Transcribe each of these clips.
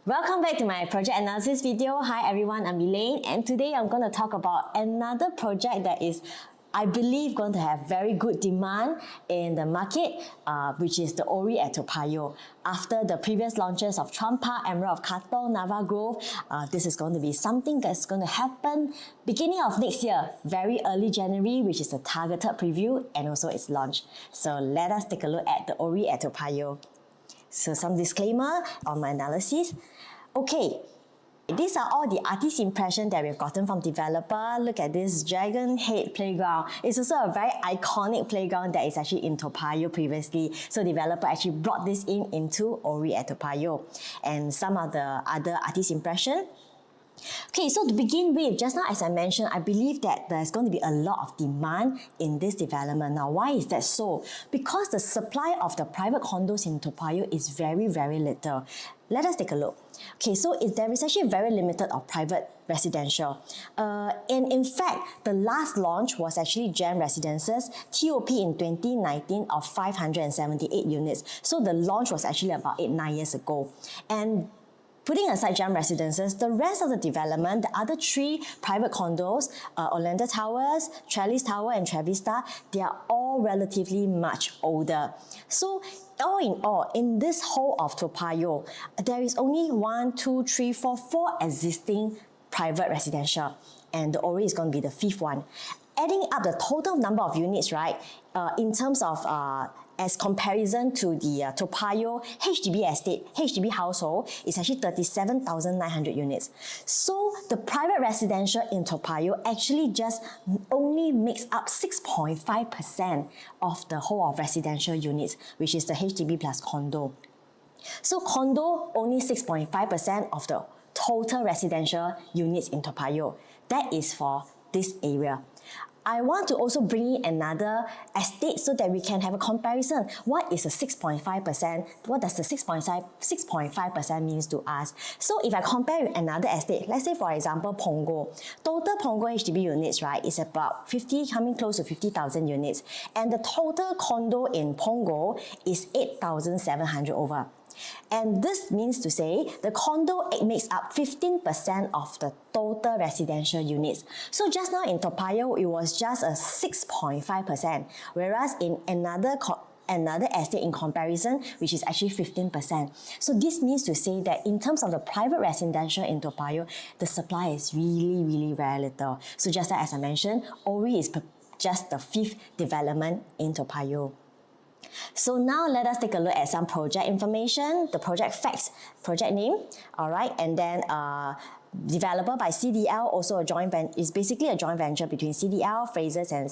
Welcome back to my project analysis video. Hi everyone, I'm Elaine, and today I'm going to talk about another project that is, I believe, going to have very good demand in the market, which is the Orie at Payoh. After the previous launches of Chuan Park, Emerald of Katong, Nava Grove, this is going to be something that's going to happen beginning of next year, very early January, which is a targeted preview and also its launch. So let us take a look at the Orie at Payoh. So some disclaimer on my analysis. Okay, these are all the artist impression that we've gotten from developer. Look at this dragon head playground. It's also a very iconic playground that is actually in Toa Payoh previously. So developer actually brought this into Orie at Toa Payoh. And some of the other artist impression. Okay, so to begin with, just now as I mentioned, I believe that there's going to be a lot of demand in this development. Now, why is that so? Because the supply of the private condos in Toa Payoh is very, very little. Let us take a look. Okay, so there is actually very limited of private residential. And in fact, the last launch was actually Gem Residences, TOP in 2019 of 578 units. So the launch was actually about 8-9 years ago. And putting aside Gem Residences, the rest of the development, the other three private condos, Orlando Towers, Trellis Tower and Trevista, they are all relatively much older. So all in all, in this whole of Toa Payoh, there is only 4 existing private residential, and the Orie is going to be the 5th one. Adding up the total number of units, right, in terms of as comparison to the Toa Payoh HDB estate, HDB household is actually 37,900 units. So the private residential in Toa Payoh actually just only makes up 6.5% of the whole of residential units, which is the HDB plus condo. So condo only 6.5% of the total residential units in Toa Payoh. That is for this area. I want to also bring in another estate so that we can have a comparison. What is the 6.5%? What does the 6.5% means to us? So if I compare with another estate, let's say for example Punggol, total Punggol HDB units, right, is about coming close to 50,000 units, and the total condo in Punggol is 8,700 over. And this means to say the condo makes up 15% of the total residential units. So just now in Toa Payoh, it was just a 6.5%, whereas in another estate in comparison, which is actually 15%. So this means to say that in terms of the private residential in Toa Payoh, the supply is really, really very little. So just as I mentioned, Orie is just the 5th development in Toa Payoh. So now let us take a look at some project information, the project facts, project name, all right, and then developer by CDL, also a joint venture, is basically a joint venture between CDL, Frasers and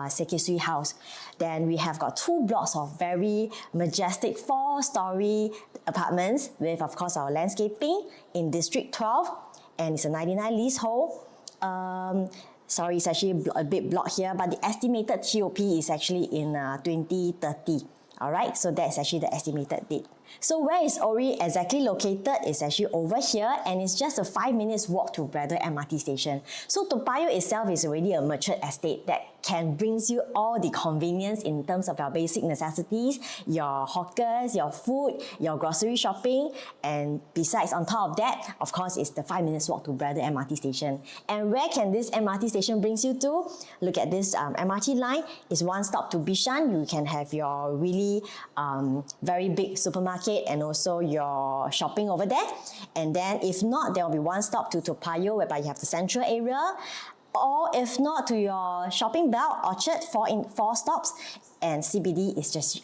Sekisui House. Then we have got 2 blocks of very majestic 4-story apartments with, of course, our landscaping in District 12, and it's a 99 leasehold. Sorry, it's actually a bit blocked here, but the estimated TOP is actually in 2030. All right, so that's actually the estimated date. So where is Orie exactly located? It's actually over here, and it's just a 5 minutes walk to Braddell MRT station. So Toa Payoh itself is already a mature estate that can bring you all the convenience in terms of your basic necessities, your hawkers, your food, your grocery shopping, and besides, on top of that, of course, it's the 5 minutes walk to Braddell MRT station. And where can this MRT station bring you to? Look at this MRT line. It's one stop to Bishan. You can have your really very big supermarket and also your shopping over there. And then if not, there will be one stop to Toa Payoh, whereby you have the central area. Or if not, to your shopping belt, Orchard, 4 stops, and CBD is just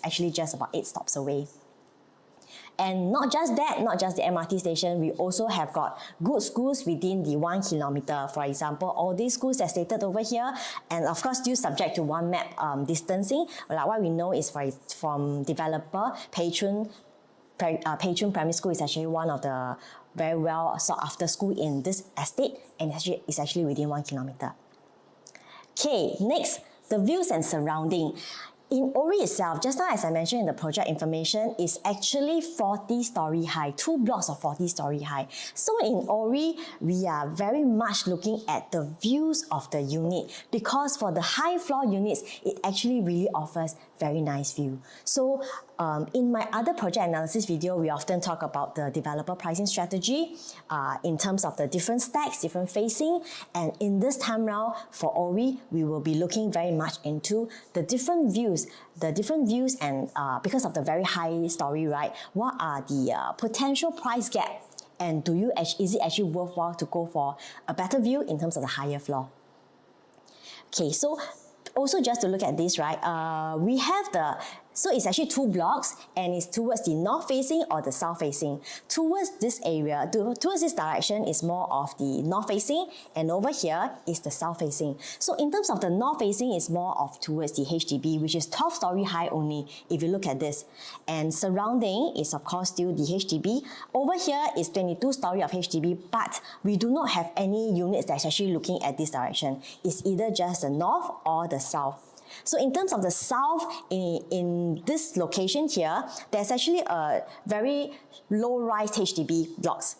about 8 stops away. And not just that, not just the MRT station, we also have got good schools within the 1 kilometer. For example, all these schools that stated over here, and of course still subject to one map distancing. Like what we know is from developer, Patron Primary School is actually one of the very well sought after school in this estate, and it's actually within 1 kilometer. Okay, next, the views and surrounding. In Orie itself, just now as I mentioned in the project information, is actually 40-story high, 2 blocks of 40-story high. So in Orie, we are very much looking at the views of the unit, because for the high floor units, it actually really offers very nice view. So in my other project analysis video, we often talk about the developer pricing strategy in terms of the different stacks, different facing, and in this time round for Orie, we will be looking very much into the different views and because of the very high story, right, what are the potential price gap, and is it actually worthwhile to go for a better view in terms of the higher floor? Okay, so also just to look at this, right, we have so it's actually 2 blocks, and it's towards the north facing or the south facing. Towards this area, towards this direction is more of the north facing, and over here is the south facing. So in terms of the north facing, is more of towards the HDB, which is 12-story high only, if you look at this. And surrounding is of course still the HDB. Over here is 22-story of HDB, but we do not have any units that's actually looking at this direction. It's either just the north or the south. So in terms of the south, in this location here, there's actually a very low-rise HDB blocks.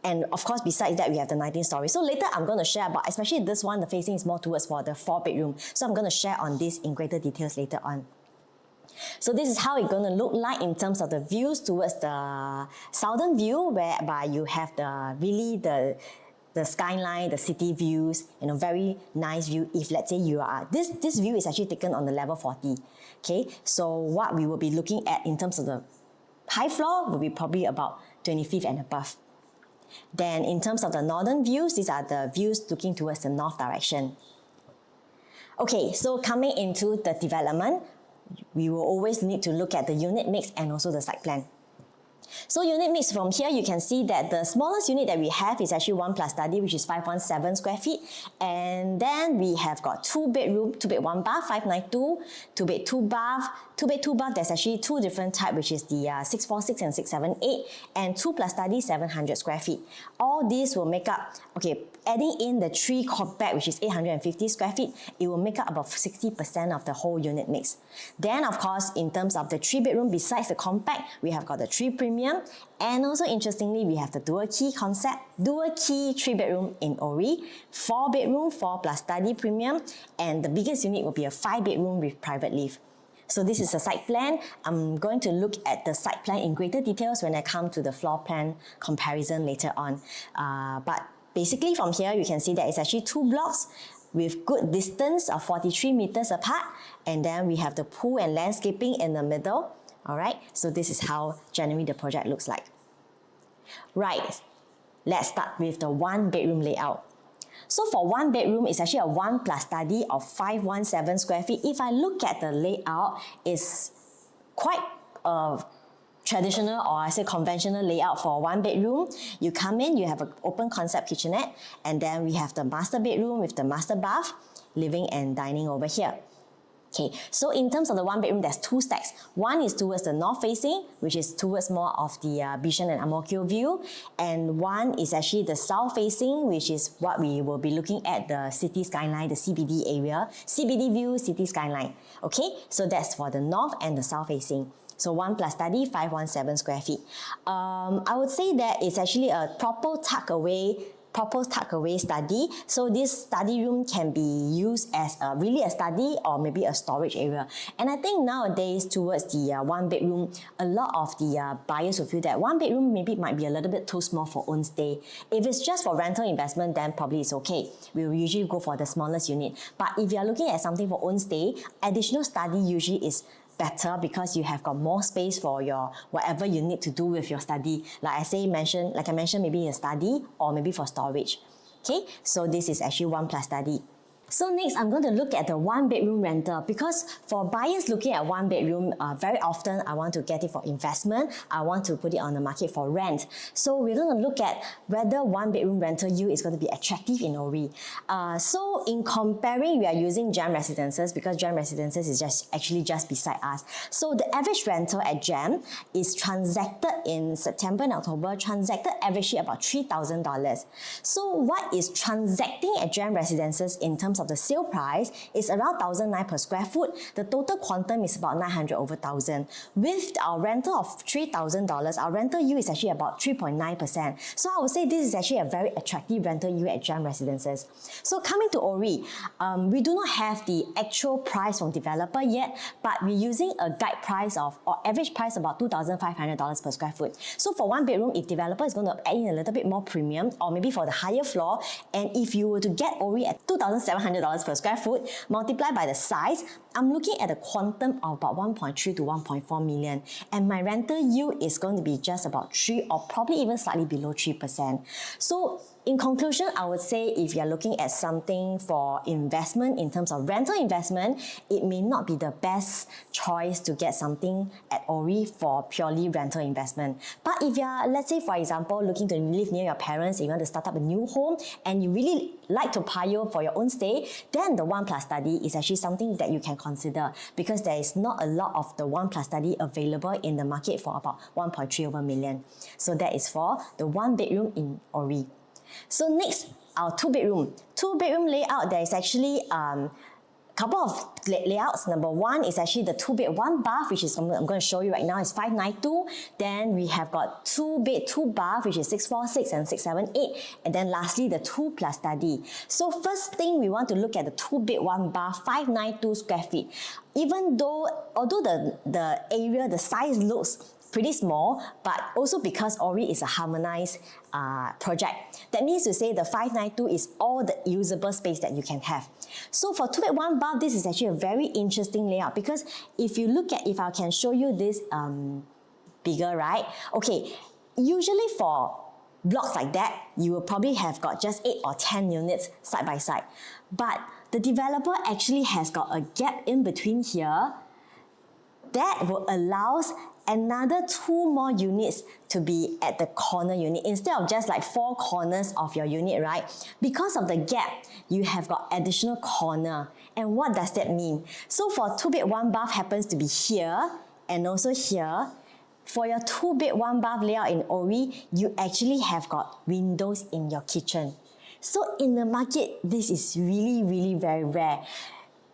And of course, besides that, we have the 19-story. So later, I'm going to share about, especially this one, the facing is more towards for the 4-bedroom. So I'm going to share on this in greater details later on. So this is how it's going to look like in terms of the views towards the southern view, whereby you have the skyline, the city views, very nice view. If let's say you are, this view is actually taken on the level 40. Okay, so what we will be looking at in terms of the high floor will be probably about 25th and above. Then in terms of the northern views, these are the views looking towards the north direction. Okay, so coming into the development, we will always need to look at the unit mix and also the site plan. So unit mix, from here you can see that the smallest unit that we have is actually 1 plus study, which is 517 square feet, and then we have got 2 bedroom, 2 bed 1 bath, 592, 2 bed 2 bath, 2 bed 2 bath. There's actually 2 different types, which is the 646 and 678, and 2 plus study 700 square feet. All these will make up, okay, adding in the 3 compact, which is 850 square feet, it will make up about 60% of the whole unit mix. Then of course, in terms of the 3 bedroom, besides the compact, we have got the 3 premium, and also interestingly, we have the dual key concept, dual key 3 bedroom in Orie, 4 bedroom, 4 plus study premium, and the biggest unit will be a 5 bedroom with private lift. So this is the site plan. I'm going to look at the site plan in greater details when I come to the floor plan comparison later on. But basically from here, you can see that it's actually 2 blocks with good distance of 43 meters apart, and then we have the pool and landscaping in the middle. Alright, so this is how generally the project looks like. Right, let's start with the 1 bedroom layout. So for 1 bedroom, it's actually a 1 plus study of 517 square feet. If I look at the layout, it's quite traditional, or I say conventional layout for 1 bedroom. You come in, you have an open concept kitchenette, and then we have the master bedroom with the master bath, living and dining over here. Okay, so in terms of the 1 bedroom, there's 2 stacks. One is towards the north facing, which is towards more of the Bishan and Ang Mo Kio view, and one is actually the south facing, which is what we will be looking at, the city skyline, the CBD area, CBD view, city skyline. Okay, so that's for the north and the south facing. So 1 plus study, 517 square feet. I would say that it's actually a proper tuck away study. So this study room can be used as really a study or maybe a storage area. And I think nowadays towards the 1 bedroom, a lot of the buyers will feel that 1 bedroom maybe might be a little bit too small for own stay. If it's just for rental investment, then probably it's okay. We will usually go for the smallest unit. But if you are looking at something for own stay, additional study usually is better because you have got more space for your whatever you need to do with your study. Like I mentioned, maybe a study or maybe for storage. Okay, so this is actually 1 plus study. So next, I'm going to look at the 1 bedroom rental, because for buyers looking at 1 bedroom, very often I want to get it for investment. I want to put it on the market for rent. So we're going to look at whether 1 bedroom rental yield is going to be attractive in Orie. So in comparing, we are using GEM Residences because GEM Residences is just beside us. So the average rental at GEM is transacted in September and October, transacted averagely about $3,000. So what is transacting at GEM Residences in terms terms of the sale price is around 1,009 per square foot. The total quantum is about 900 over 1,000. With our rental of $3,000, our rental yield is actually about 3.9%. So I would say this is actually a very attractive rental yield at Gem Residences. So coming to Orie, we do not have the actual price from developer yet, but we're using a guide price or average price about $2,500 per square foot. So for one bedroom, if developer is going to add in a little bit more premium, or maybe for the higher floor, and if you were to get Orie at $2,700 per square foot, multiplied by the size, I'm looking at a quantum of about 1.3 to 1.4 million, and my rental yield is going to be just about 3 or probably even slightly below 3%. So in conclusion, I would say if you're looking at something for investment in terms of rental investment, it may not be the best choice to get something at Orie for purely rental investment. But if you're, let's say for example, looking to live near your parents, you want to start up a new home, and you really like to Payoh for your own stay, then the 1+ study is actually something that you can consider, because there is not a lot of the 1+ study available in the market for about 1.3 over million. So that is for the 1 bedroom in Orie. So next, our 2-bedroom. 2-bedroom layout, there is actually couple of layouts. Number one is actually the 2-bed 1-bath, which is I'm going to show you right now, is 592. Then we have got 2-bed 2-bath, which is 646 and 678. And then lastly, the 2+ study. So first thing, we want to look at the 2-bed 1-bath, 592 square feet. Although the area, the size looks pretty small, but also because Orie is a harmonized project. That means to say the 592 is all the usable space that you can have. So for 2-bed 1-bath, this is actually a very interesting layout, because if you look at, if I can show you this bigger, right? Okay, usually for blocks like that, you will probably have got just 8 or 10 units side by side. But the developer actually has got a gap in between here that will allow another 2 more units to be at the corner unit instead of just like 4 corners of your unit, right? Because of the gap, you have got additional corner. And what does that mean? So for 2-bed 1-bath happens to be here and also here. For your 2-bed 1-bath layout in Orie, you actually have got windows in your kitchen. So in the market, this is really, really very rare.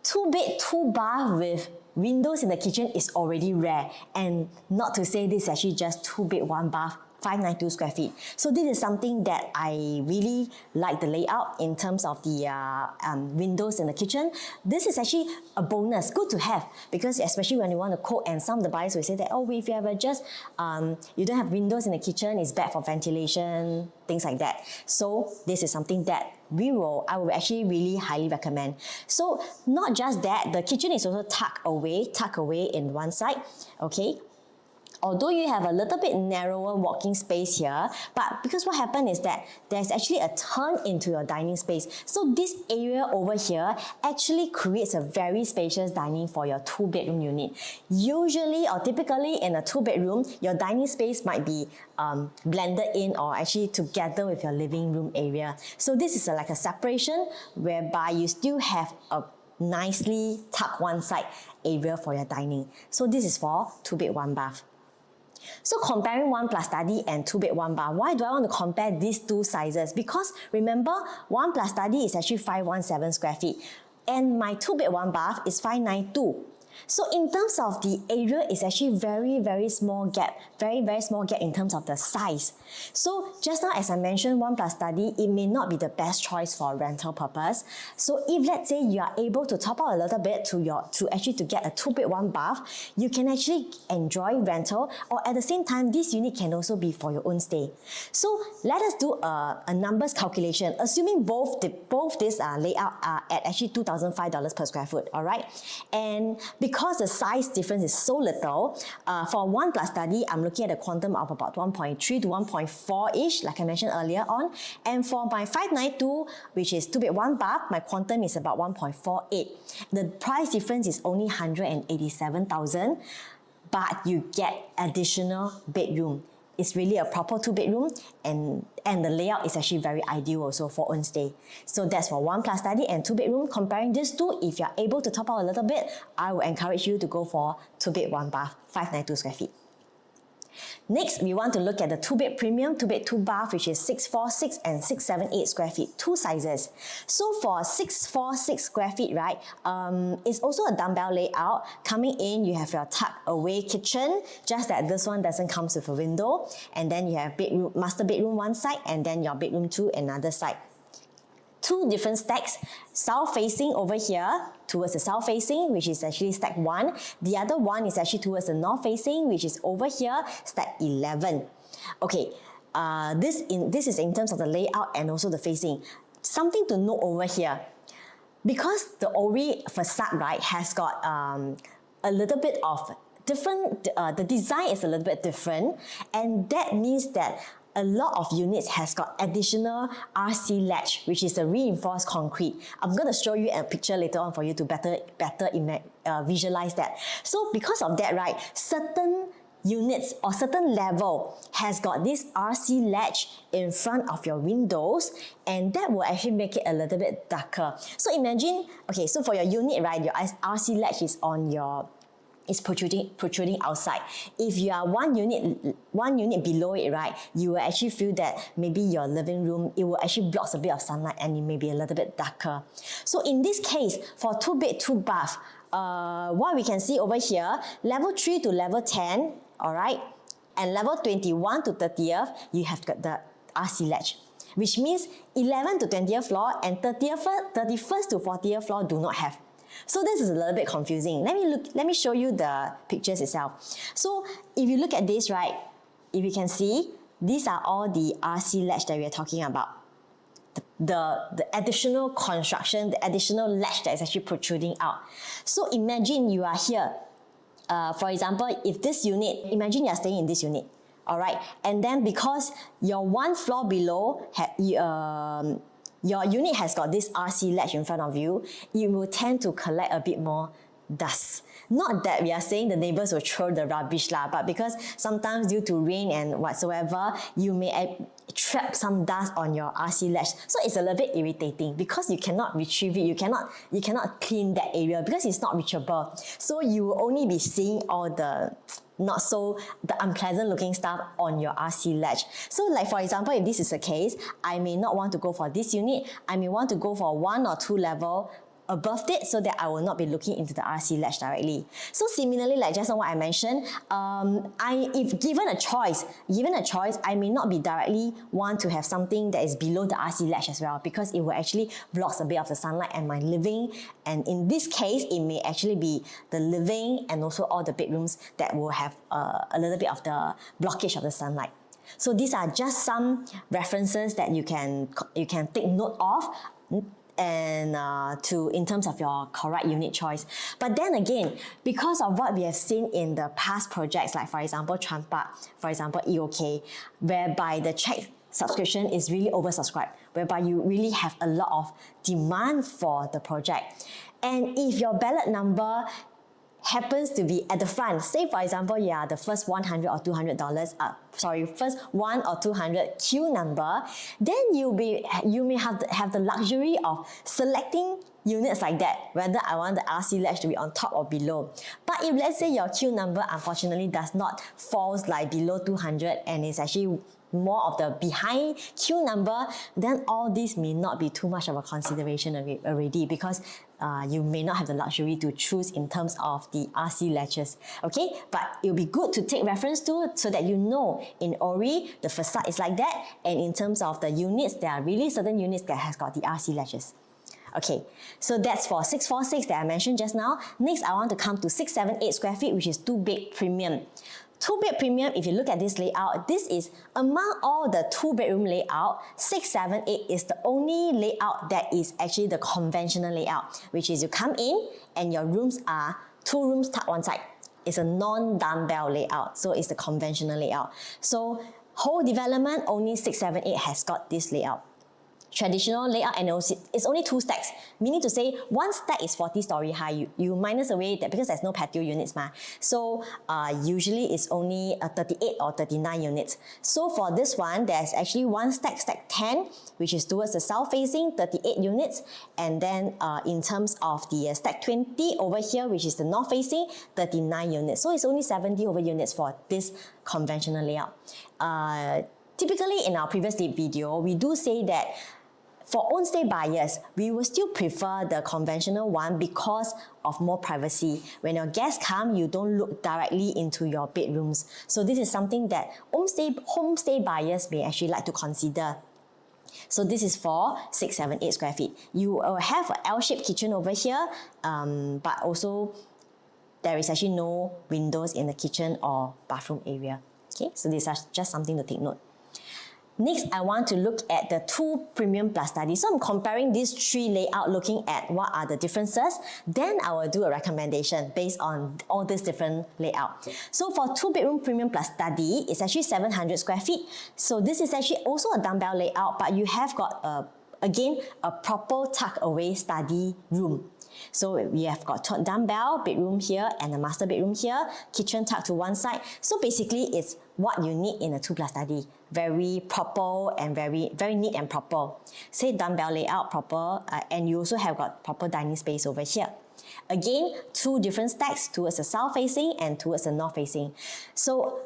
2-bed 2-bath with windows in the kitchen is already rare, and not to say this is actually just 2-bed 1-bath, 592 square feet. So this is something that I really like the layout in terms of the windows in the kitchen. This is actually a bonus, good to have, because especially when you want to cook, and some of the buyers will say that, oh, if you have you don't have windows in the kitchen, it's bad for ventilation, things like that. So this is something that I will actually really highly recommend. So not just that, the kitchen is also tucked away in one side, okay? Although you have a little bit narrower walking space here, but because what happened is that there's actually a turn into your dining space. So this area over here actually creates a very spacious dining for your 2-bedroom unit. Usually or typically in a 2-bedroom, your dining space might be blended in or actually together with your living room area. So this is like a separation whereby you still have a nicely tucked one side area for your dining. So this is for 2-bed 1-bath. So comparing 1+ study and 2-bed 1-bath, why do I want to compare these two sizes? Because remember, 1+ study is actually 517 square feet, and my 2-bed 1-bath is 592. So in terms of the area, it's actually very, very small gap, very, very small gap in terms of the size. So just now, as I mentioned, 1+ study, it may not be the best choice for rental purpose. So if let's say you are able to top out a little bit to get a 2-bed 1-bath, you can actually enjoy rental, or at the same time, this unit can also be for your own stay. So let us do a numbers calculation, assuming both this layout are at actually $2,005 per square foot, all right? And because the size difference is so little, for 1+ study, I'm looking at a quantum of about 1.3 to 1.4-ish, like I mentioned earlier on. And for my 592, which is 2-bed 1-bath, my quantum is about 1.48. The price difference is only 187,000, but you get additional bedroom. It's really a proper 2-bedroom, and the layout is actually very ideal also for own stay. So that's for 1+ study and 2-bedroom. Comparing these two, if you're able to top out a little bit, I will encourage you to go for 2-bed 1-bath, 592 square feet. Next, we want to look at the 2-bed premium, 2-bed, 2-bath, which is 646 and 678 square feet, two sizes. So for 646 square feet, right, it's also a dumbbell layout. Coming in, you have your tuck-away kitchen, just that this one doesn't come with a window. And then you have bedroom, master bedroom one side, and then your bedroom 2 another side. Two different stacks, south facing over here towards the south facing, which is actually stack 1. The other one is actually towards the north facing, which is over here, stack 11. Okay, this is in terms of the layout and also the facing. Something to note over here, because the Orie facade, right, has got a little bit of different, the design is a little bit different, and that means that a lot of units has got additional RC ledge, which is the reinforced concrete. I'm going to show you a picture later on for you to better visualize that. So because of that, right, certain units or certain level has got this RC ledge in front of your windows, and that will actually make it a little bit darker. So imagine, okay, so for your unit, right, your RC ledge is on your protruding outside. If you are one unit below it, right, you will actually feel that maybe your living room, it will actually blocks a bit of sunlight and it may be a little bit darker. So in this case, for 2-bed, 2-bath, what we can see over here, level 3 to level 10, all right, and level 21 to 30th, you have got the RC ledge, which means 11 to 20th floor and 31st to 40th floor do not have. So this is a little bit confusing. Let me show you the pictures itself. So if you look at this, right, if you can see, these are all the RC ledge that we are talking about. The additional construction, the additional ledge that is actually protruding out. So imagine you are here. For example, if this unit, imagine you are staying in this unit, all right, and then because your one floor below your unit has got this RC ledge in front of you, it will tend to collect a bit more dust. Not that we are saying the neighbors will throw the rubbish lah, but because sometimes due to rain and whatsoever, you may trap some dust on your RC ledge. So it's a little bit irritating because you cannot retrieve it, you cannot clean that area because it's not reachable. So you will only be seeing all the unpleasant looking stuff on your RC ledge. So like for example, if this is the case, I may not want to go for this unit, I may want to go for 1 or 2 level above it so that I will not be looking into the RC ledge directly. So similarly, like just now what I mentioned, if given a choice, I may not be directly want to have something that is below the RC ledge as well, because it will actually blocks a bit of the sunlight and my living. And in this case, it may actually be the living and also all the bedrooms that will have a little bit of the blockage of the sunlight. So these are just some references that you can take note of, and in terms of your correct unit choice. But then again, because of what we have seen in the past projects, like for example Chuan Park, for example EOK, whereby the check subscription is really oversubscribed, whereby you really have a lot of demand for the project. And if your ballot number happens to be at the front, say for example you are the first $100 or $200, first 1 or 200 queue number, then you may have the luxury of selecting units like that, whether I want the RC ledge to be on top or below. But if let's say your queue number unfortunately does not falls like below 200 and is actually more of the behind queue number, then all this may not be too much of a consideration already, because you may not have the luxury to choose in terms of the RC ledges. Okay, but it will be good to take reference to so that you know in Orie the facade is like that, and in terms of the units, there are really certain units that has got the RC ledges. Okay, so that's for 646 that I mentioned just now. Next, I want to come to 678 square feet, which is 2-bed premium. 2-bed premium, if you look at this layout, this is among all the 2-bedroom layout, 678 is the only layout that is actually the conventional layout, which is you come in and your rooms are 2 rooms tucked one side. It's a non-dumbbell layout, so it's the conventional layout. So whole development, only 678 has got this layout. traditional layout, and also it's only 2 stacks, meaning to say one stack is 40-story high. You minus away that because there's no patio units ma. So usually it's only 38 or 39 units. So for this one, there's actually one stack 10, which is towards the south facing, 38 units, and then in terms of the stack 20 over here, which is the north facing, 39 units. So it's only 70 over units for this conventional layout. Typically in our previous video, we do say that for own stay buyers, we will still prefer the conventional one because of more privacy. When your guests come, you don't look directly into your bedrooms. So this is something that home stay buyers may actually like to consider. So this is for 6, 7, 8 square feet. You will have an L-shaped kitchen over here, but also there is actually no windows in the kitchen or bathroom area. Okay, so these are just something to take note. Next, I want to look at the 2 premium plus study. So I'm comparing these 3 layouts, looking at what are the differences. Then I will do a recommendation based on all these different layouts. So for 2-bedroom premium plus study, it's actually 700 square feet. So this is actually also a dumbbell layout, but you have got, again, a proper tuck away study room. So we have got dumbbell bedroom here and a master bedroom here, kitchen tucked to one side. So basically it's what you need in a 2 plus study. Very proper and very neat and proper. Say dumbbell layout proper, and you also have got proper dining space over here. Again, 2 different stacks towards the south facing and towards the north facing. So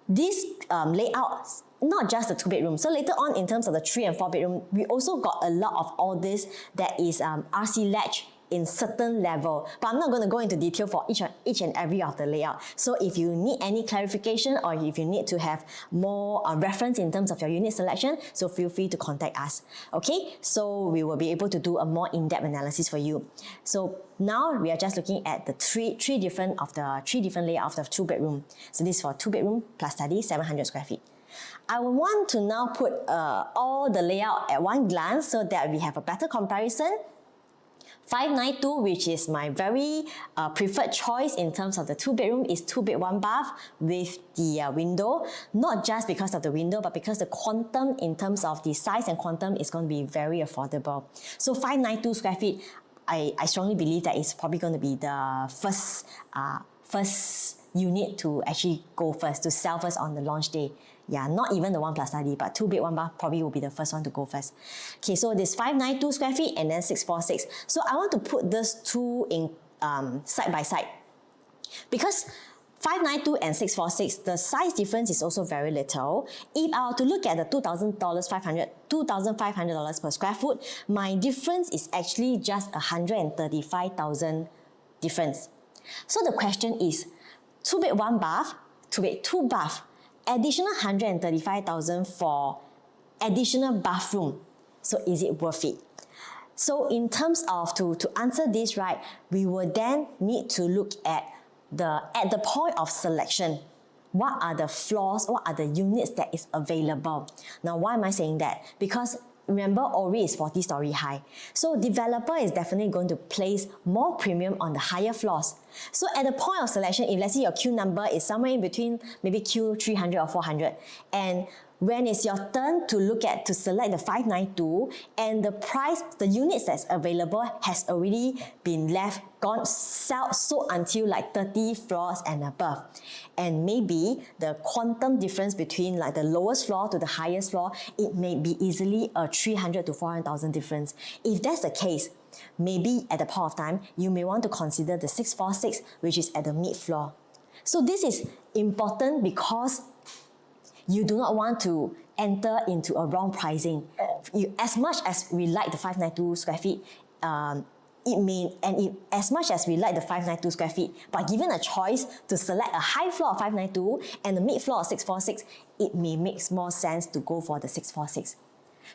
this layout, not just the 2-bedroom. So later on in terms of the 3 and 4-bedroom, we also got a lot of all this that is RC ledge in certain level, but I'm not going to go into detail for each and every of the layout. So if you need any clarification or if you need to have more reference in terms of your unit selection, so feel free to contact us. Okay, so we will be able to do a more in-depth analysis for you. So now we are just looking at the three different layouts of 2-bedroom. So this is for 2-bedroom plus study, 700 square feet. I want to now put all the layout at one glance so that we have a better comparison. 592, which is my very preferred choice in terms of the 2-bedroom, is 2-bed 1 bath with the window. Not just because of the window, but because the quantum in terms of the size and quantum is going to be very affordable. So 592 square feet, I strongly believe that it's probably going to be the first unit to actually go first, to sell first on the launch day. Yeah, not even the 1 plus study, but 2-bed 1 bath probably will be the first one to go first. Okay, so this 592 square feet and then 646. So I want to put these 2 in side by side. Because 592 and 646, the size difference is also very little. If I were to look at the $2,500 per square foot, my difference is actually just 135,000 difference. So the question is, 2-bed 1 bath, 2-bed 2 bath, additional 135,000 for additional bathroom. So is it worth it? So in terms of to answer this right, we will then need to look at the point of selection. What are the floors, what are the units that is available? Now why am I saying that? Because remember, Orie is 40-story high. So developer is definitely going to place more premium on the higher floors. So at the point of selection, if let's say your queue number is somewhere in between maybe queue 300 or 400, and when it's your turn to select the 592 and the price, the units that's available has already been sold until like 30 floors and above. And maybe the quantum difference between like the lowest floor to the highest floor, it may be easily a 300 to 400,000 difference. If that's the case, maybe at the point of time, you may want to consider the 646, which is at the mid floor. So this is important because you do not want to enter into a wrong pricing. As much as we like the 592 square feet, as much as we like the 592 square feet, but given a choice to select a high floor of 592 and a mid floor of 646, it may make more sense to go for the 646.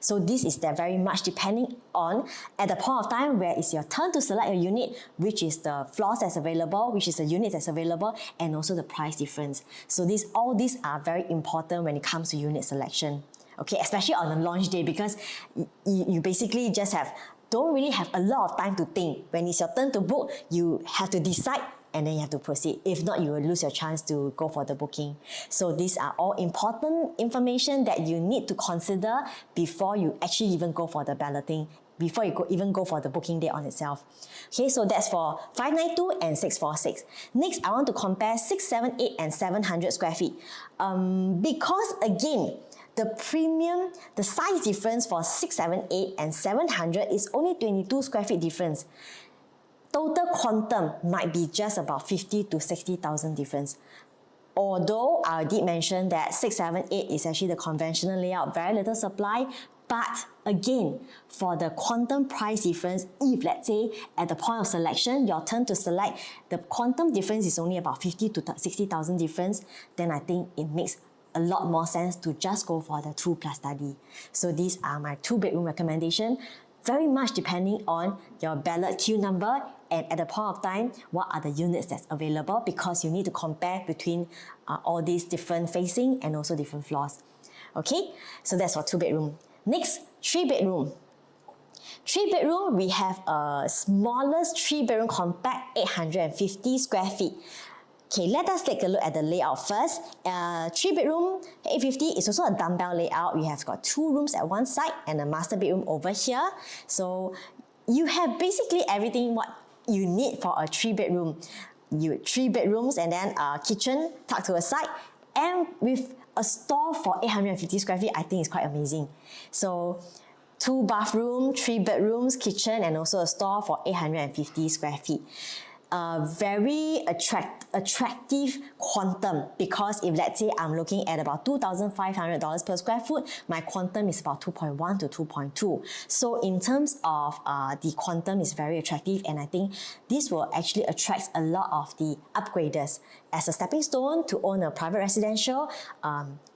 So this is very much depending on at the point of time where it's your turn to select a unit, which is the floors that's available, which is the unit that's available, and also the price difference. So all these are very important when it comes to unit selection. Okay, especially on the launch day, because you basically just don't really have a lot of time to think. When it's your turn to book, you have to decide and then you have to proceed. If not, you will lose your chance to go for the booking. So these are all important information that you need to consider before you actually even go for the balloting, before you even go for the booking date on itself. Okay, so that's for 592 and 646. Next, I want to compare 678 and 700 square feet. Because again, the premium, the size difference for 678 and 700 is only 22 square feet difference. Total quantum might be just about 50 to 60,000 difference. Although I did mention that 678 is actually the conventional layout, very little supply, but again, for the quantum price difference, if let's say at the point of selection, your turn to select, the quantum difference is only about 50 to 60,000 difference, then I think it makes a lot more sense to just go for the 2+ study. So these are my 2-bedroom recommendation, very much depending on your ballot queue number and at the point of time, what are the units that's available, because you need to compare between all these different facing and also different floors. Okay, so that's for 2-bedroom. Next, 3-bedroom. 3-bedroom, we have a smallest 3-bedroom compact, 850 square feet. Okay, let us take a look at the layout first. 3-bedroom, 850 is also a dumbbell layout. We have got 2 rooms at one side and a master bedroom over here. So you have basically everything what you need for a 3-bedroom. 3 bedrooms and then a kitchen tucked to a side, and with a store for 850 square feet, I think is quite amazing. So 2 bathroom, 3 bedrooms, kitchen, and also a store for 850 square feet. Very attractive quantum, because if let's say I'm looking at about $2,500 per square foot, my quantum is about 2.1 to 2.2. So in terms of the quantum is very attractive, and I think this will actually attract a lot of the upgraders. As a stepping stone to own a private residential,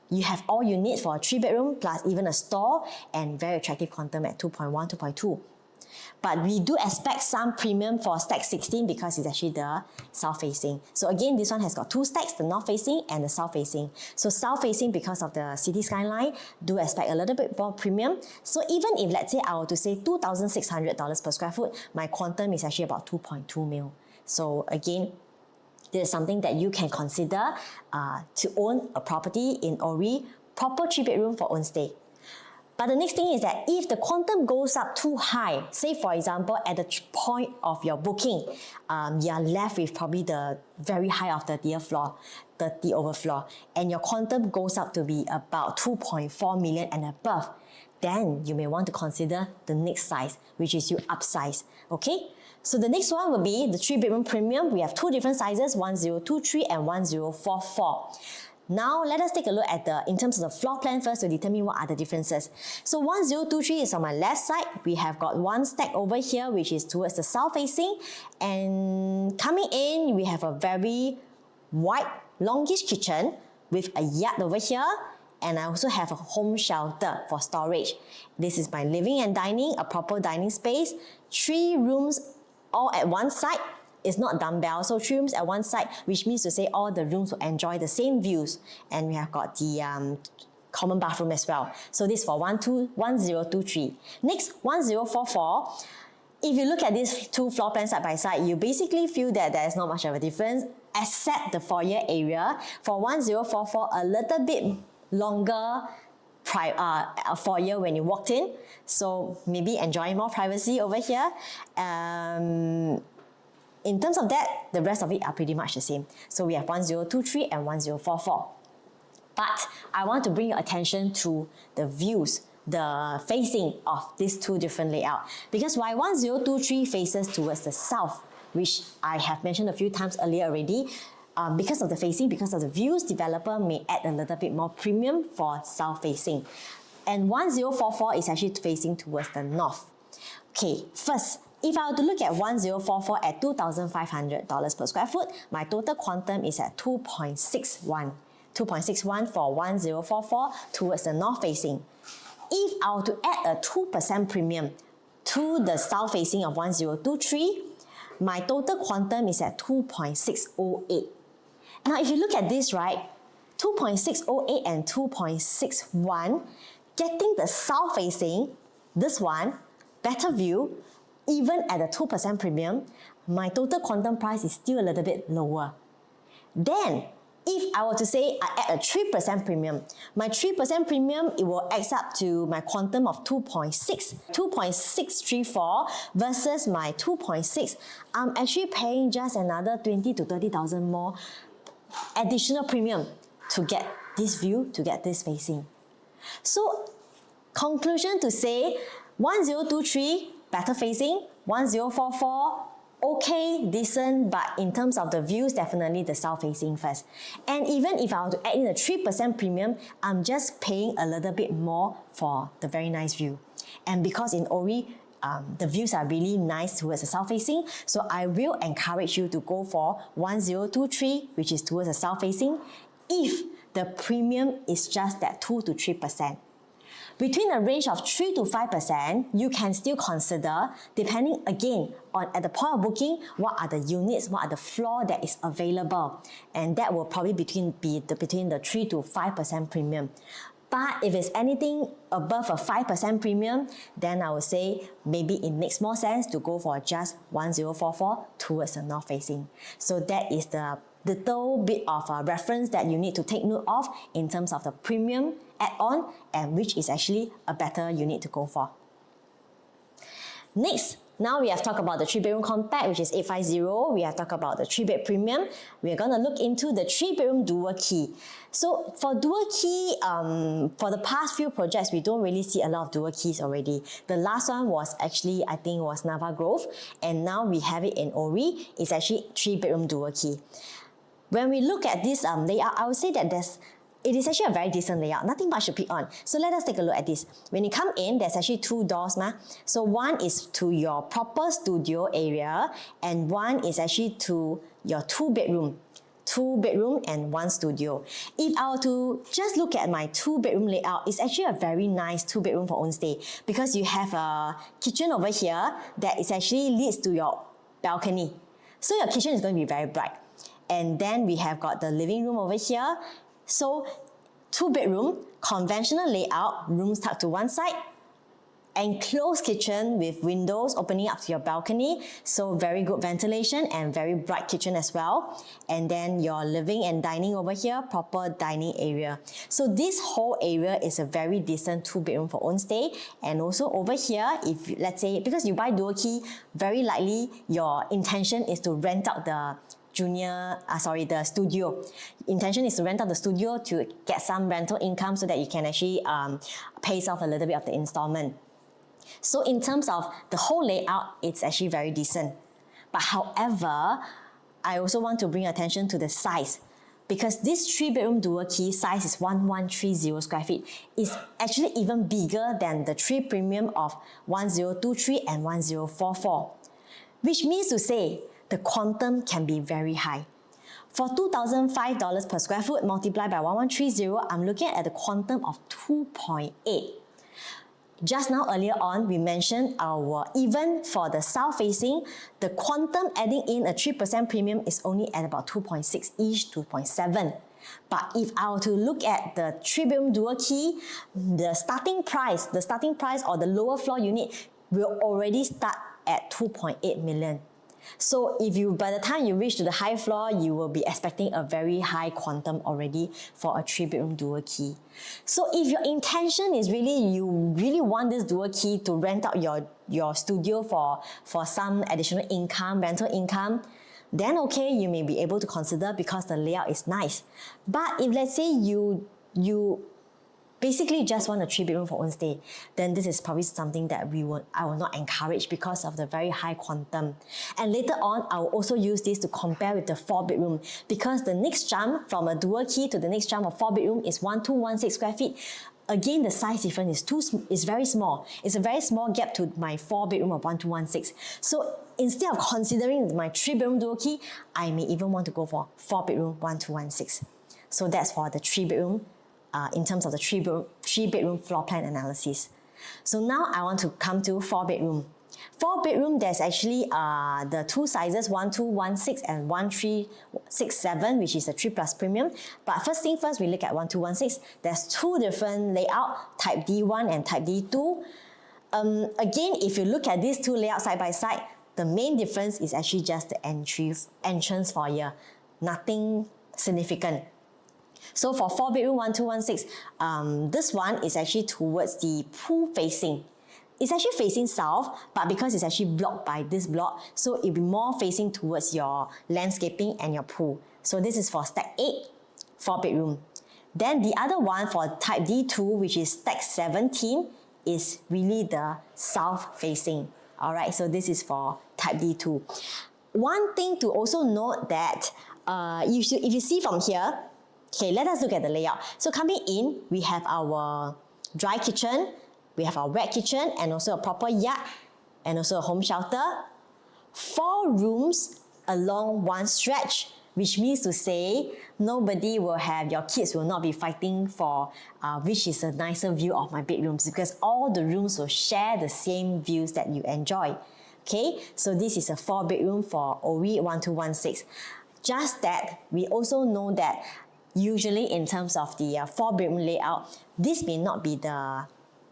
you have all you need for a 3-bedroom plus even a store, and very attractive quantum at 2.1, 2.2. But we do expect some premium for stack 16 because it's actually the south-facing. So again, this one has got 2 stacks, the north-facing and the south-facing. So south-facing, because of the city skyline, do expect a little bit more premium. So even if, let's say, I were to say $2,600 per square foot, my quantum is actually about 2.2 mil. So again, this is something that you can consider to own a property in Orie, proper 3-bedroom for own stay. But the next thing is that if the quantum goes up too high, say for example at the point of your booking, you are left with probably the very high of the 30th floor, 30 overfloor, and your quantum goes up to be about 2.4 million and above, then you may want to consider the next size, which is you upsize. Okay? So the next one will be the 3-bedroom premium. We have 2 different sizes, 1023 and 1044. Now, let us take a look at in terms of the floor plan first to determine what are the differences. So 1023 is on my left side. We have got 1 stack over here, which is towards the south facing. And coming in, we have a very wide, longish kitchen with a yard over here. And I also have a home shelter for storage. This is my living and dining, a proper dining space. 3 rooms all at one side. It's not dumbbell, so 3 rooms at one side, which means to say all the rooms will enjoy the same views. And we have got the common bathroom as well. So this for 1023. Next, 1044. If you look at these 2 floor plans side by side, you basically feel that there is not much of a difference, except the foyer area. For 1044, a little bit longer foyer when you walked in. So maybe enjoying more privacy over here. In terms of that, the rest of it are pretty much the same. So we have 1023 and 1044. But I want to bring your attention to the views, the facing of these 2 different layouts. Because why 1023 faces towards the south, which I have mentioned a few times earlier already, because of the facing, because of the views, developer may add a little bit more premium for south facing. And 1044 is actually facing towards the north. Okay, first, if I were to look at 1044 at $2,500 per square foot, my total quantum is at 2.61. 2.61 for 1044 towards the north facing. If I were to add a 2% premium to the south facing of 1023, my total quantum is at 2.608. Now if you look at this, right, 2.608 and 2.61, getting the south facing, this one, better view, even at a 2% premium, my total quantum price is still a little bit lower. Then, if I were to say I add a 3% premium, my 3% premium, it will add up to my quantum of 2.634 versus my 2.6. I'm actually paying just another 20 to 30,000 more additional premium to get this view, to get this facing. So, conclusion to say 1023 better facing, 1044 okay, decent, but in terms of the views, definitely the south facing first. And even if I were to add in a 3% premium, I'm just paying a little bit more for the very nice view. And because in Orie, the views are really nice towards the south facing, so I will encourage you to go for 1023, which is towards the south facing, if the premium is just that 2 to 3%. Between a range of 3 to 5%, you can still consider, depending again on at the point of booking, what are the units, what are the floor that is available, and that will probably be between the 3 to 5% premium. But if it's anything above a 5% premium, then I would say maybe it makes more sense to go for just 1044 towards the north facing. So that is the little bit of a reference that you need to take note of in terms of the premium add-on and which is actually a better unit to go for. Next, now we have talked about the 3-bedroom compact, which is 850. We have talked about the 3-bed premium. We are going to look into the 3-bedroom dual key. So for dual key, for the past few projects, we don't really see a lot of dual keys already. The last one was actually, I think, was Nava Grove, and now we have it in Orie. It's actually 3-bedroom dual key. When we look at this layout, I would say that it is actually a very decent layout, nothing much to pick on. So let us take a look at this. When you come in, there's actually 2 doors. So one is to your proper studio area, and one is actually to your 2-bedroom and 1 studio. If I were to just look at my 2-bedroom layout, it's actually a very nice 2-bedroom for own stay, because you have a kitchen over here that is actually leads to your balcony. So your kitchen is going to be very bright. And then we have got the living room over here. So 2-bedroom, conventional layout, rooms tucked to one side, enclosed kitchen with windows opening up to your balcony, so very good ventilation and very bright kitchen as well. And then your living and dining over here, proper dining area. So this whole area is a very decent 2-bedroom for own stay. And also over here, if let's say, because you buy dual key, very likely your intention is to rent out the the studio. Intention is to rent out the studio to get some rental income so that you can actually pay off a little bit of the installment. So in terms of the whole layout, it's actually very decent. But however, I also want to bring attention to the size, because this 3-bedroom dual key size is 1130 square feet. It's actually even bigger than the 3 premium of 1023 and 1044, which means to say the quantum can be very high. For $2,005 per square foot multiplied by 1130, I'm looking at the quantum of 2.8. Just now earlier on, we mentioned even for the south facing, the quantum adding in a 3% premium is only at about 2.6-ish, 2.7. But if I were to look at the 3-bedroom dual key, the starting price or the lower floor unit will already start at 2.8 million. So by the time you reach to the high floor, you will be expecting a very high quantum already for a 3-bedroom dual key. So if your intention is you really want this dual key to rent out your studio for some additional income, rental income, then okay, you may be able to consider because the layout is nice. But if let's say you basically just want a 3-bedroom for own stay, then this is probably something that I will not encourage because of the very high quantum. And later on, I will also use this to compare with the 4-bedroom, because the next jump from a dual key to the next jump of 4-bedroom is 1216 square feet. Again, the size difference is very small. It's a very small gap to my 4-bedroom of 1216. So instead of considering my 3-bedroom dual key, I may even want to go for 4-bedroom 1216. So that's for the 3-bedroom. In terms of the 3-bedroom floor plan analysis. So now I want to come to 4-bedroom. 4-bedroom, there's actually the 2 sizes, 1216 and 1367, which is the 3+ premium. But first thing first, we look at 1216. There's 2 different layout, type D1 and type D2. Again, if you look at these 2 layouts side by side, The main difference is actually just the entrance foyer, nothing significant. So for 4-bedroom 1216, this one is actually towards the pool facing. It's actually facing south, but because it's actually blocked by this block, so it'll be more facing towards your landscaping and your pool. So this is for stack 8, 4-bedroom. Then the other one for type D2, which is stack 17, is really the south facing. Alright, so this is for type D2. One thing to also note that if you see from here, okay, let us look at the layout. So coming in, we have our dry kitchen, we have our wet kitchen, and also a proper yard, and also a home shelter. 4 rooms along one stretch, which means to say nobody will have, your kids will not be fighting for which is a nicer view of my bedrooms, because all the rooms will share the same views that you enjoy. Okay, so this is a 4-bedroom for Orie 1216. Just that we also know that usually in terms of the 4-bedroom layout, this may not be the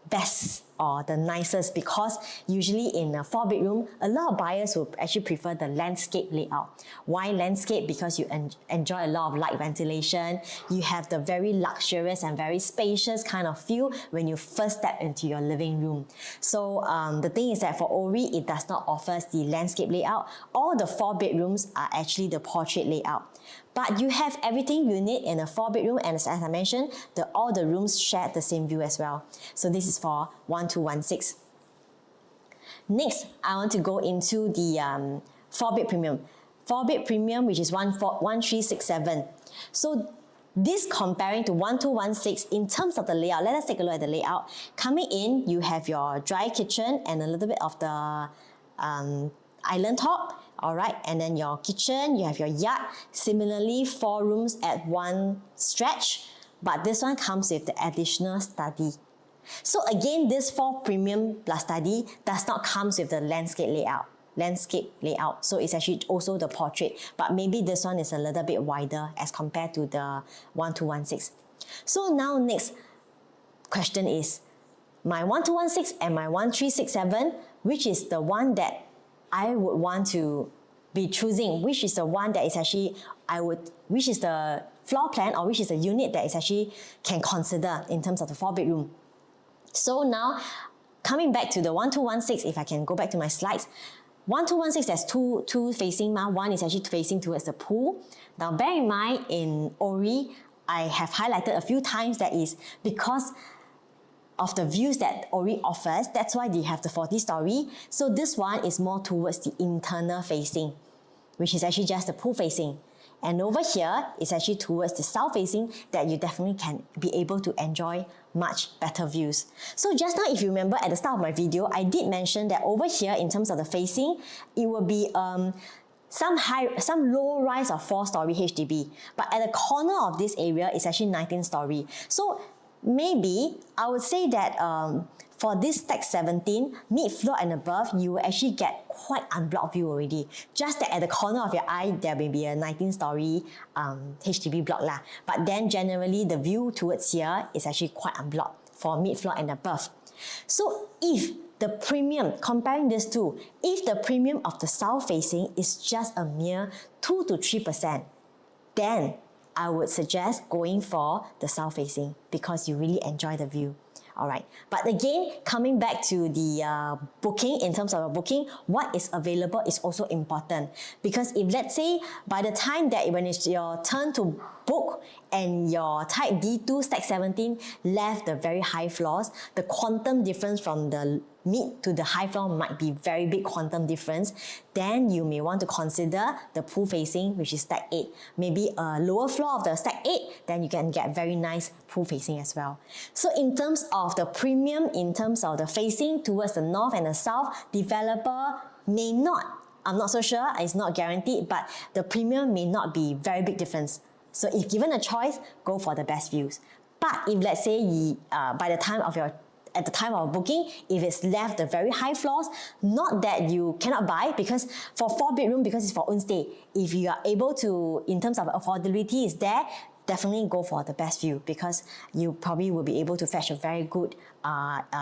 best or the nicest, because usually in a 4-bedroom, a lot of buyers will actually prefer the landscape layout. Why landscape? Because you enjoy a lot of light ventilation. You have the very luxurious and very spacious kind of feel when you first step into your living room. So the thing is that for Orie, it does not offer the landscape layout. All the 4 bedrooms are actually the portrait layout. But you have everything you need in a 4-bedroom, and as I mentioned, all the rooms share the same view as well. So this is for 1216. Next, I want to go into the 4-bed premium. 4-bed premium, which is 1367. So this comparing to 1216 in terms of the layout, let us take a look at the layout. Coming in, you have your dry kitchen and a little bit of the island top. Alright, and then your kitchen, you have your yard. Similarly, 4 rooms at one stretch, but this one comes with the additional study. So again, this 4 premium plus study does not come with the landscape layout. So it's actually also the portrait, but maybe this one is a little bit wider as compared to the 1216. So now next question is, my 1216 and my 1367, which is the one that I would want to be choosing, which is the one that is actually, which is the floor plan, or which is the unit that is actually can consider in terms of the 4-bedroom. So now, coming back to the 1216, if I can go back to my slides, 1216, there's two facing, one is actually facing towards the pool. Now bear in mind, in Orie, I have highlighted a few times that is because of the views that Orie offers, that's why they have the 40-story. So this one is more towards the internal facing, which is actually just the pool facing. And over here is actually towards the south facing, that you definitely can be able to enjoy much better views. So just now, if you remember at the start of my video, I did mention that over here in terms of the facing, it will be some low rise of 4-story HDB. But at the corner of this area, it's actually 19-story. So maybe I would say that for this stack 17, mid-floor and above, you will actually get quite unblocked view already. Just that at the corner of your eye, there may be a 19-story HDB block lah. But then generally, the view towards here is actually quite unblocked for mid-floor and above. So if the premium, comparing these two, if the premium of the south facing is just a mere 2 to 3%, then I would suggest going for the south facing because you really enjoy the view. Alright, but again, coming back to the booking, in terms of a booking, what is available is also important, because if let's say by the time that when it's your turn to book and your type D2 stack 17 left the very high floors, the quantum difference from the mid to the high floor might be very big quantum difference, then you may want to consider the pool facing, which is stack 8. Maybe a lower floor of the stack 8, then you can get very nice pool facing as well. So in terms of the premium, in terms of the facing towards the north and the south, developer may not, I'm not so sure, it's not guaranteed, but the premium may not be very big difference. So if given a choice, go for the best views. But if let's say by the time of your at the time of booking, if it's left the very high floors, not that you cannot buy, because for 4-bedroom, because it's for own stay, if you are able to, in terms of affordability is there, definitely go for the best view, because you probably will be able to fetch a very good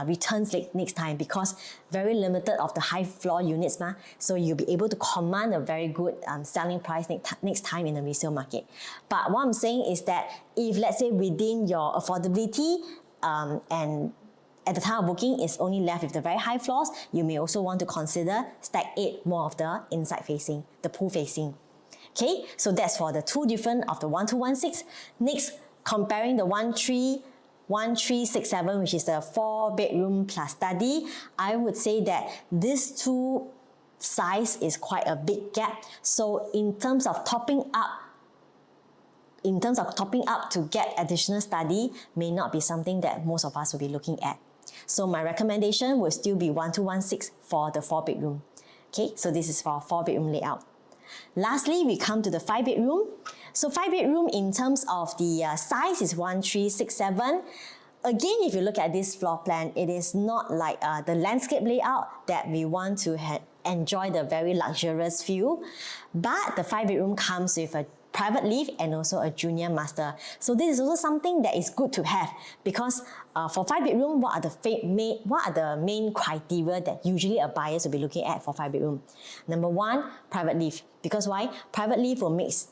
returns next time, because very limited of the high floor units so you'll be able to command a very good selling price next time in the resale market. But what I'm saying is that if, let's say, within your affordability and at the time of booking is only left with the very high floors, you may also want to consider stack 8 more of the inside facing, the pool facing. Okay, so that's for the two different of the 1216. Next, comparing the 1367, which is the 4-bedroom plus study, I would say that these two size is quite a big gap. So in terms of topping up to get additional study may not be something that most of us will be looking at. So my recommendation will still be 1216 for the 4-bedroom. Okay, so this is for 4-bedroom layout. Lastly, we come to the 5-bedroom. So 5-bedroom in terms of the size is 1367. Again, if you look at this floor plan, it is not like the landscape layout that we want to enjoy the very luxurious view, but the 5-bedroom comes with a private lift and also a junior master. So this is also something that is good to have, because for 5-bedroom, what are the main criteria that usually a buyers will be looking at for 5-bedroom? Number one, private lift. Because why? Private lift will makes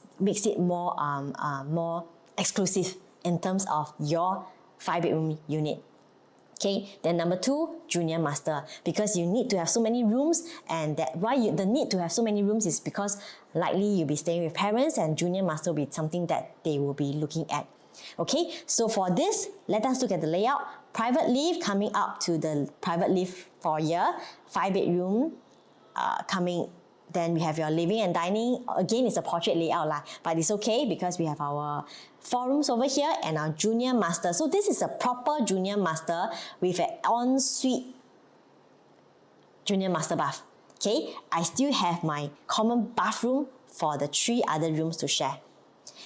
it more exclusive in terms of your 5-bedroom unit. Okay, then number two, junior master, because you need to have so many rooms, and the need to have so many rooms is because likely you'll be staying with parents, and junior master will be something that they will be looking at. Okay, so for this, let us look at the layout. Private lift coming up to the private lift foyer, 5-bedroom coming. Then we have your living and dining. Again, it's a portrait layout but it's okay because we have our 4 rooms over here and our junior master. So this is a proper junior master with an ensuite junior master bath. Okay, I still have my common bathroom for the 3 other rooms to share.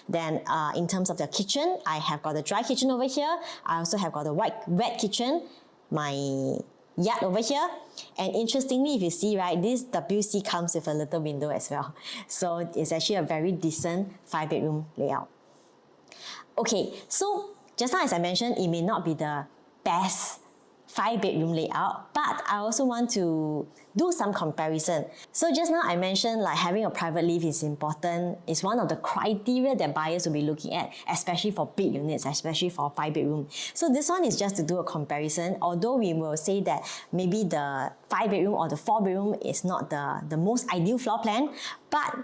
Then in terms of the kitchen, I have got the dry kitchen over here. I also have got the wet kitchen, my yard over here. And interestingly, if you see, right, this WC comes with a little window as well. So it's actually a very decent 5-bedroom layout. Okay, so just now as I mentioned, it may not be the best 5-bedroom layout, but I also want to do some comparison. So just now I mentioned having a private lift is important. It's one of the criteria that buyers will be looking at, especially for big units, especially for 5-bedroom. So this one is just to do a comparison, although we will say that maybe the 5-bedroom or the 4-bedroom is not the most ideal floor plan, but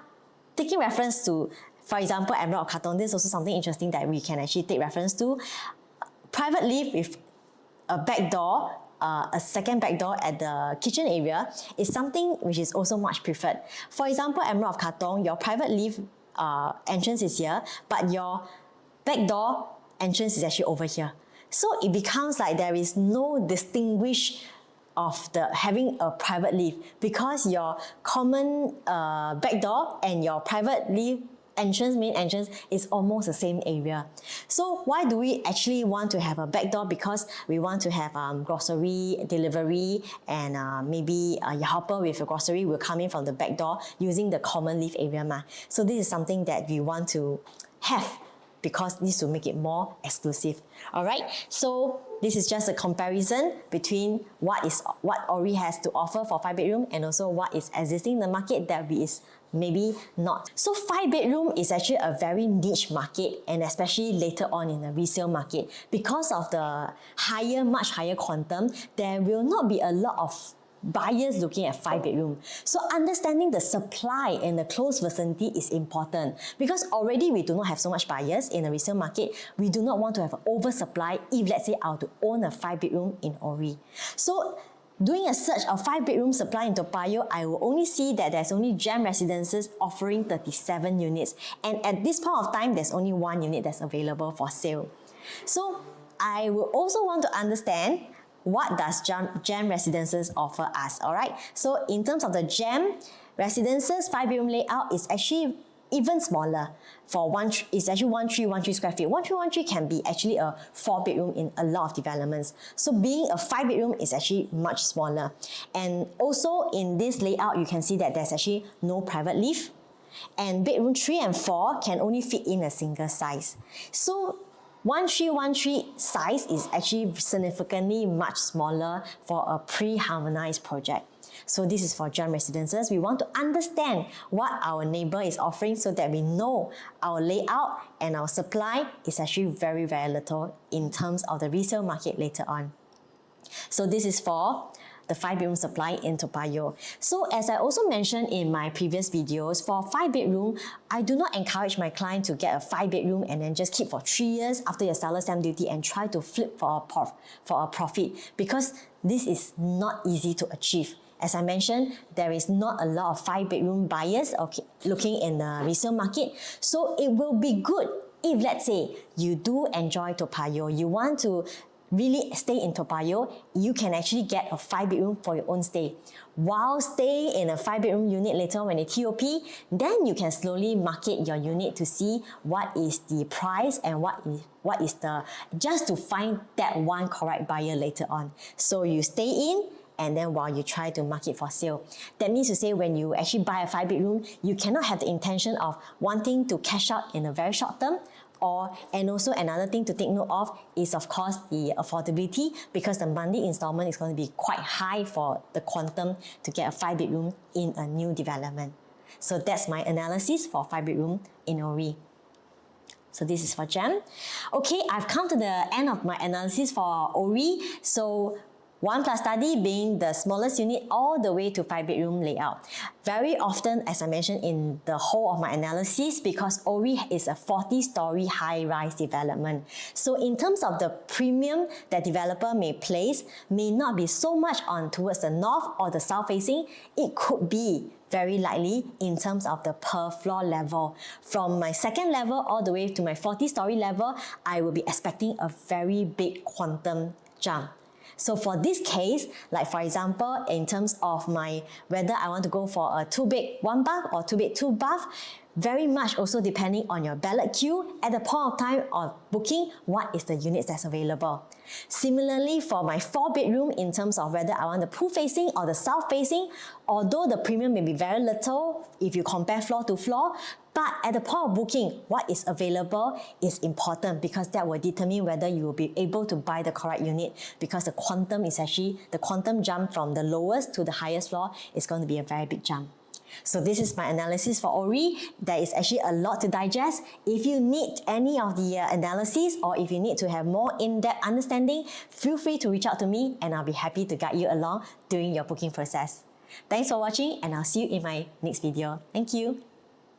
taking reference to, for example, Emerald of Katong, this is also something interesting that we can actually take reference to. Private lift with a back door, a second back door at the kitchen area is something which is also much preferred. For example, Emerald of Katong, your private lift entrance is here, but your back door entrance is actually over here. So it becomes like there is no distinguish of having a private lift, because your common back door and your private lift main entrance is almost the same area. So why do we actually want to have a back door? Because we want to have grocery delivery, and maybe your hopper with your grocery will come in from the back door using the common lift area. So this is something that we want to have, because this will make it more exclusive. Alright, so this is just a comparison between what Orie has to offer for 5-bedroom and also what is existing in the market that is maybe not. So 5-bedroom is actually a very niche market, and especially later on in the resale market, because of the much higher quantum, there will not be a lot of buyers looking at 5-bedroom. So understanding the supply in the close vicinity is important, because already we do not have so much buyers in the resale market. We do not want to have an oversupply if, let's say, I were to own a 5-bedroom in Orie. So doing a search of 5-bedroom supply in Payoh, I will only see that there's only Gem Residences offering 37 units. And at this point of time, there's only 1 unit that's available for sale. So I will also want to understand, what does Gem Residences offer us, alright? So in terms of the Gem Residences 5-bedroom layout is actually even smaller. It's actually 1313 square feet. 1313 can be actually a 4-bedroom in a lot of developments. So being a 5-bedroom is actually much smaller. And also in this layout, you can see that there's actually no private lift. and bedroom 3 and 4 can only fit in a single size. So 1313 size is actually significantly much smaller for a pre-harmonized project. So this is for Gem Residences. We want to understand what our neighbor is offering so that we know our layout and our supply is actually very, very little in terms of the resale market later on. So this is for the 5-bedroom supply in Toa Payoh. So as I also mentioned in my previous videos, for 5-bedroom, I do not encourage my client to get a 5-bedroom and then just keep for 3 years after your seller stamp duty and try to flip for a profit, because this is not easy to achieve. As I mentioned, there is not a lot of 5-bedroom buyers looking in the resale market. So it will be good if, let's say, you do enjoy Toa Payoh, you want to really stay in Toa Payoh, you can actually get a 5-bedroom for your own stay. While staying in a 5-bedroom unit later when it TOP, then you can slowly market your unit to see what is the price and what is the, just to find that one correct buyer later on. So you stay in, and then while you try to market for sale. That means to say when you actually buy a 5-bedroom, you cannot have the intention of wanting to cash out in a very short term, and also another thing to take note of is of course the affordability, because the monthly installment is going to be quite high for the quantum to get a 5-bedroom in a new development. So that's my analysis for 5-bedroom in Orie. So this is for Gem. Okay, I've come to the end of my analysis for Orie. So 1+ study being the smallest unit all the way to 5-bedroom layout. Very often, as I mentioned in the whole of my analysis, because Orie is a 40-story high-rise development. So in terms of the premium that developer may place, may not be so much on towards the north or the south facing. It could be very likely in terms of the per floor level. From my 2nd level all the way to my 40-story level, I will be expecting a very big quantum jump. So for this case, like for example, in terms of whether I want to go for a 2-bed 1-bath or 2-bed 2-bath, very much also depending on your ballot queue at the point of time of booking, what is the units that's available. Similarly, for my 4-bedroom, in terms of whether I want the pool facing or the south facing, although the premium may be very little if you compare floor to floor, but at the point of booking, what is available is important, because that will determine whether you will be able to buy the correct unit, because the quantum is actually, the quantum jump from the lowest to the highest floor is going to be a very big jump. So this is my analysis for Orie. There is actually a lot to digest. If you need any of the analysis, or if you need to have more in-depth understanding, feel free to reach out to me and I'll be happy to guide you along during your booking process. Thanks for watching, and I'll see you in my next video. Thank you.